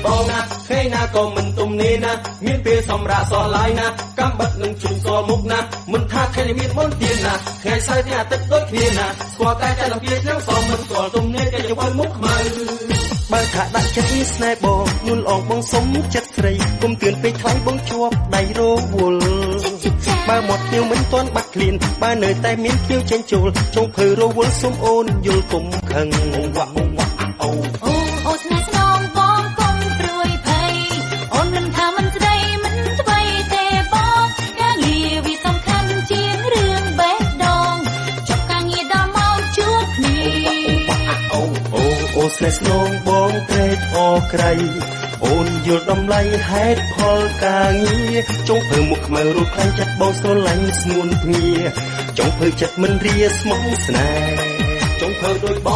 បងណាថ្ងៃណាក៏មិនទំនេរណាមានពេលសម្រាប់សោះឡាយណាកំបិតនឹងជូនសល់មុខណាមិនថាថ្ងៃមានមុនទៀនណាថ្ងៃសៅរ៍ថ្ងៃអាទិត្យដូចគ្នាណាស្គាល់តែតែលំពីនឹងសមមិនស្គាល់ទំនេរតែយកឲ្យមុខខ្មៅបើថាដាក់ចិត្តនេះស្នេហ៍បងនួនអងបងសុំចិត្តស្រីគុំទឿនពេកថ្លៃបងជាប់ដៃរវល់បើមកភ្នៀវមិនទាន់បាត់ឃ្លានបើនៅតែមានភ្នៀវចេញចូលចុងភើរវល់សុំអូនយល់គុំខឹងវ៉ាអូអូស្នេហ៍ស្នងបងកុំព្រួយភ័យអូនមិនថាមិនស្ដីមិនស្បីទេបងការងារវាសំខាន់ជាងរឿងបេះដូងចប់ការងារដល់មកជួបគ្នាអូស្នេហ៍ស្នងបងត្រេកអរក្រៃអូនយល់តម្លៃហេតុផលការងារចុងភើមុខខ្មៅរូបខ្លាំងចិត្តបងស្រឡាញ់ស្ងួនភ្ងាចុងភើចិត្តមិនរាស្មោះស្នេហ៍ចុងភើដោយបង